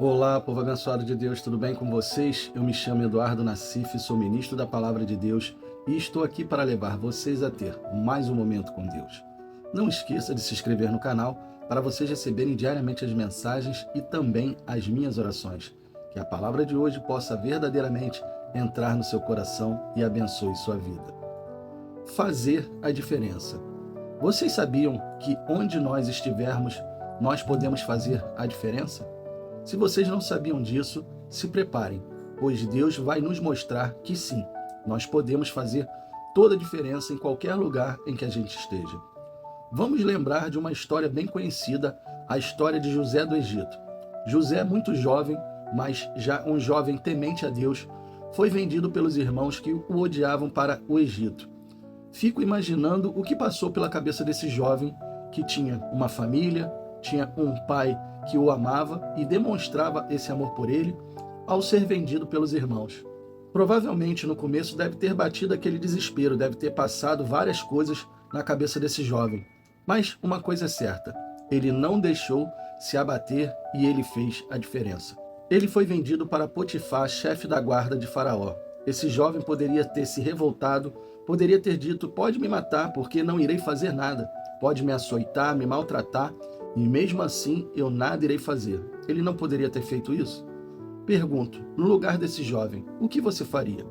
Olá, povo abençoado de Deus, tudo bem com vocês? Eu me chamo Eduardo Nassif, sou ministro da Palavra de Deus e estou aqui para levar vocês a ter mais um momento com Deus. Não esqueça de se inscrever no canal para vocês receberem diariamente as mensagens e também as minhas orações. Que a palavra de hoje possa verdadeiramente entrar no seu coração e abençoe sua vida. Fazer a diferença. Vocês sabiam que onde nós estivermos, nós podemos fazer a diferença? Se vocês não sabiam disso, se preparem, pois Deus vai nos mostrar que sim, nós podemos fazer toda a diferença em qualquer lugar em que a gente esteja. Vamos lembrar de uma história bem conhecida, a história de José do Egito. José, muito jovem, mas já um jovem temente a Deus, foi vendido pelos irmãos que o odiavam para o Egito. Fico imaginando o que passou pela cabeça desse jovem que tinha uma família, tinha um pai que o amava e demonstrava esse amor por ele ao ser vendido pelos irmãos. Provavelmente no começo deve ter batido aquele desespero, deve ter passado várias coisas na cabeça desse jovem. Mas uma coisa é certa, ele não deixou se abater e ele fez a diferença. Ele foi vendido para Potifar, chefe da guarda de Faraó. Esse jovem poderia ter se revoltado, poderia ter dito: pode me matar porque não irei fazer nada, pode me açoitar, me maltratar, e mesmo assim eu nada irei fazer. Ele não poderia ter feito isso? Pergunto, no lugar desse jovem, o que você faria?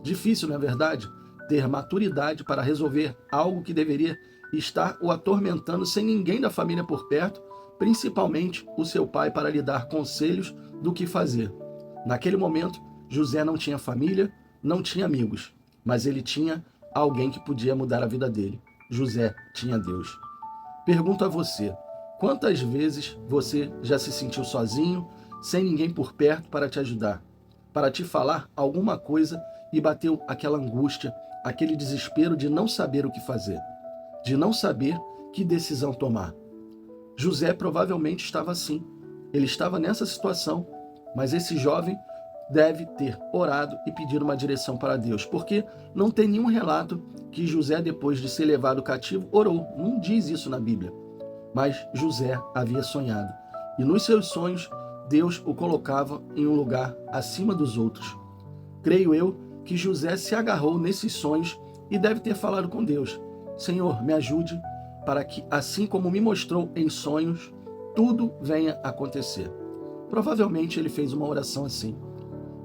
Difícil, não é verdade? Ter maturidade para resolver algo que deveria estar o atormentando sem ninguém da família por perto, principalmente o seu pai, para lhe dar conselhos do que fazer. Naquele momento, José não tinha família, não tinha amigos, mas ele tinha alguém que podia mudar a vida dele. José tinha Deus. Pergunto a você, quantas vezes você já se sentiu sozinho, sem ninguém por perto para te ajudar, para te falar alguma coisa e bateu aquela angústia, aquele desespero de não saber o que fazer, de não saber que decisão tomar? José provavelmente estava assim, ele estava nessa situação, mas esse jovem deve ter orado e pedido uma direção para Deus, porque não tem nenhum relato que José, depois de ser levado cativo, orou. Não diz isso na Bíblia. Mas José havia sonhado, e nos seus sonhos Deus o colocava em um lugar acima dos outros. Creio eu que José se agarrou nesses sonhos e deve ter falado com Deus: Senhor, me ajude para que, assim como me mostrou em sonhos, tudo venha a acontecer. Provavelmente ele fez uma oração assim.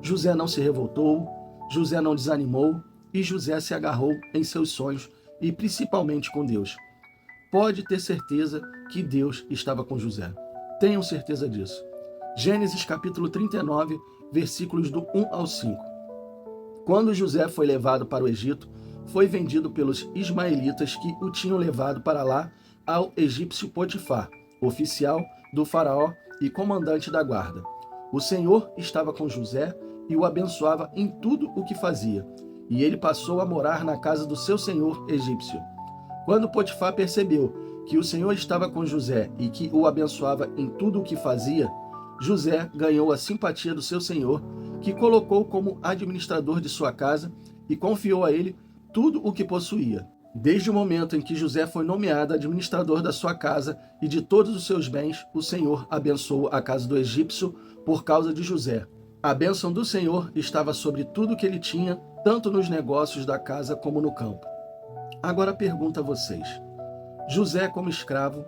José não se revoltou, José não desanimou e José se agarrou em seus sonhos e principalmente com Deus. Pode ter certeza que Deus estava com José. Tenham certeza disso. Gênesis capítulo 39, versículos do 1 ao 5. Quando José foi levado para o Egito, foi vendido pelos ismaelitas que o tinham levado para lá ao egípcio Potifar, oficial do faraó e comandante da guarda. O Senhor estava com José e o abençoava em tudo o que fazia, e ele passou a morar na casa do seu senhor egípcio. Quando Potifar percebeu que o Senhor estava com José e que o abençoava em tudo o que fazia, José ganhou a simpatia do seu senhor, que colocou como administrador de sua casa e confiou a ele tudo o que possuía. Desde o momento em que José foi nomeado administrador da sua casa e de todos os seus bens, o Senhor abençoou a casa do egípcio por causa de José. A bênção do Senhor estava sobre tudo que ele tinha, tanto nos negócios da casa como no campo. Agora pergunto a vocês, José como escravo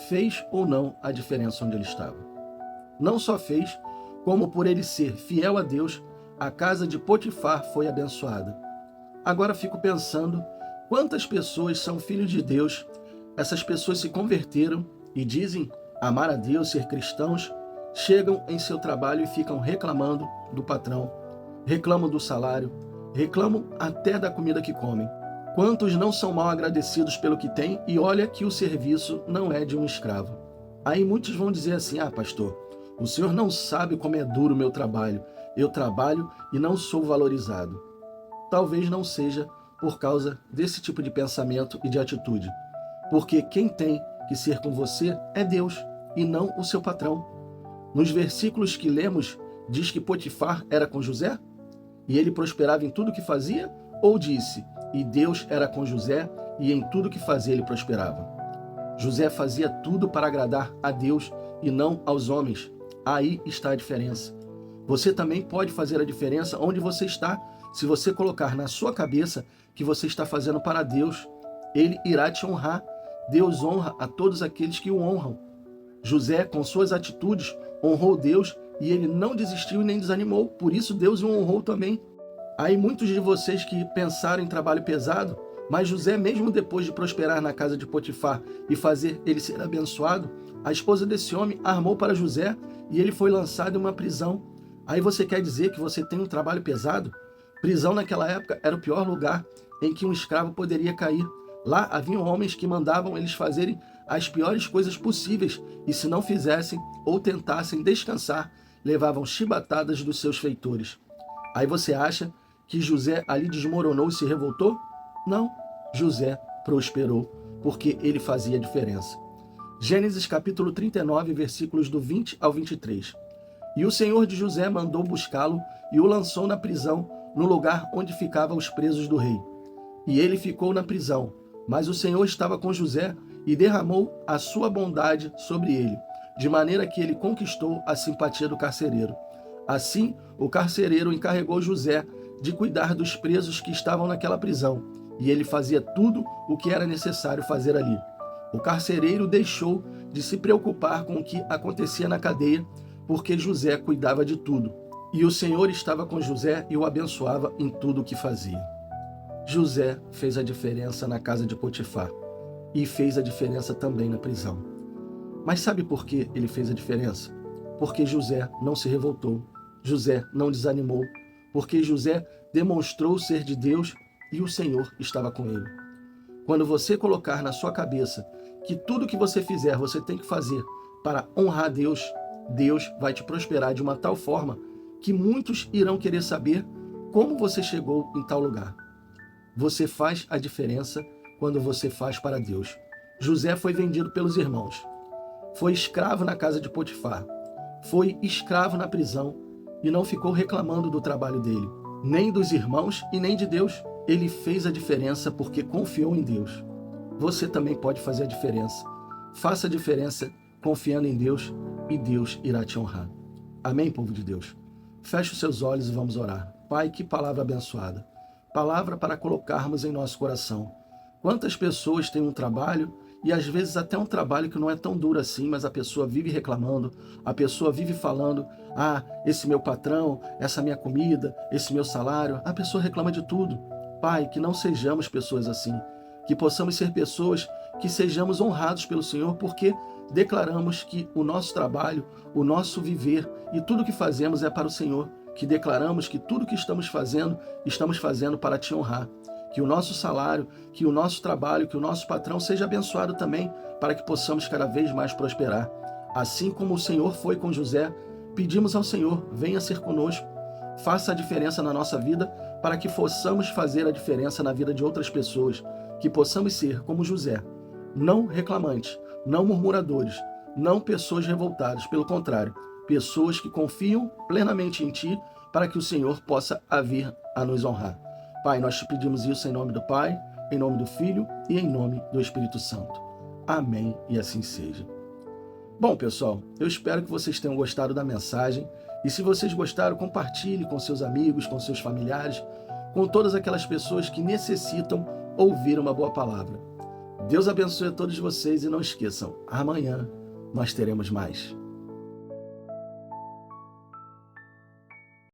fez ou não a diferença onde ele estava? Não só fez, como por ele ser fiel a Deus, a casa de Potifar foi abençoada. Agora fico pensando, quantas pessoas são filhos de Deus, essas pessoas se converteram e dizem amar a Deus, ser cristãos, chegam em seu trabalho e ficam reclamando do patrão, reclamam do salário, reclamam até da comida que comem. Quantos não são mal agradecidos pelo que têm e olha que o serviço não é de um escravo? Aí muitos vão dizer assim, pastor, o senhor não sabe como é duro o meu trabalho, eu trabalho e não sou valorizado. Talvez não seja por causa desse tipo de pensamento e de atitude, porque quem tem que ser com você é Deus e não o seu patrão. Nos versículos que lemos, diz que Potifar era com José e ele prosperava em tudo que fazia, ou disse, e Deus era com José e em tudo que fazia ele prosperava? José fazia tudo para agradar a Deus e não aos homens. Aí está a diferença. Você também pode fazer a diferença onde você está. Se você colocar na sua cabeça que você está fazendo para Deus, Ele irá te honrar. Deus honra a todos aqueles que o honram. José, com suas atitudes, honrou Deus e ele não desistiu e nem desanimou. Por isso Deus o honrou também. Aí muitos de vocês que pensaram em trabalho pesado, mas José, mesmo depois de prosperar na casa de Potifar e fazer ele ser abençoado, a esposa desse homem armou para José e ele foi lançado em uma prisão. Aí você quer dizer que você tem um trabalho pesado? Prisão naquela época era o pior lugar em que um escravo poderia cair. Lá haviam homens que mandavam eles fazerem as piores coisas possíveis e se não fizessem ou tentassem descansar, levavam chibatadas dos seus feitores. Aí você acha que José ali desmoronou e se revoltou? Não, José prosperou porque ele fazia diferença. Gênesis capítulo 39, versículos do 20 ao 23. E o Senhor de José mandou buscá-lo e o lançou na prisão, no lugar onde ficavam os presos do rei. E ele ficou na prisão, mas o Senhor estava com José e derramou a sua bondade sobre ele, de maneira que ele conquistou a simpatia do carcereiro. Assim, o carcereiro encarregou José de cuidar dos presos que estavam naquela prisão, e ele fazia tudo o que era necessário fazer ali. O carcereiro deixou de se preocupar com o que acontecia na cadeia, porque José cuidava de tudo. E o Senhor estava com José e o abençoava em tudo o que fazia. José fez a diferença na casa de Potifar e fez a diferença também na prisão. Mas sabe por que ele fez a diferença? Porque José não se revoltou, José não desanimou, porque José demonstrou ser de Deus e o Senhor estava com ele. Quando você colocar na sua cabeça que tudo que você fizer, você tem que fazer para honrar Deus, Deus vai te prosperar de uma tal forma que muitos irão querer saber como você chegou em tal lugar. Você faz a diferença quando você faz para Deus. José foi vendido pelos irmãos. Foi escravo na casa de Potifar. Foi escravo na prisão e não ficou reclamando do trabalho dele, nem dos irmãos e nem de Deus. Ele fez a diferença porque confiou em Deus. Você também pode fazer a diferença. Faça a diferença confiando em Deus e Deus irá te honrar. Amém, povo de Deus? Feche os seus olhos e vamos orar. Pai, que palavra abençoada. Palavra para colocarmos em nosso coração. Quantas pessoas têm um trabalho e às vezes até um trabalho que não é tão duro assim, mas a pessoa vive reclamando, a pessoa vive falando, esse meu patrão, essa minha comida, esse meu salário, a pessoa reclama de tudo. Pai, que não sejamos pessoas assim, que possamos ser pessoas que sejamos honrados pelo Senhor, porque declaramos que o nosso trabalho, o nosso viver e tudo que fazemos é para o Senhor, que declaramos que tudo que estamos fazendo para te honrar, que o nosso salário, que o nosso trabalho, que o nosso patrão seja abençoado também, para que possamos cada vez mais prosperar. Assim como o Senhor foi com José, pedimos ao Senhor, venha ser conosco, faça a diferença na nossa vida, para que possamos fazer a diferença na vida de outras pessoas, que possamos ser como José, não reclamantes, não murmuradores, não pessoas revoltadas, pelo contrário, pessoas que confiam plenamente em Ti, para que o Senhor possa vir a nos honrar. Pai, nós te pedimos isso em nome do Pai, em nome do Filho e em nome do Espírito Santo. Amém e assim seja. Bom, pessoal, eu espero que vocês tenham gostado da mensagem e se vocês gostaram, compartilhe com seus amigos, com seus familiares, com todas aquelas pessoas que necessitam ouvir uma boa palavra. Deus abençoe a todos vocês e não esqueçam, amanhã nós teremos mais.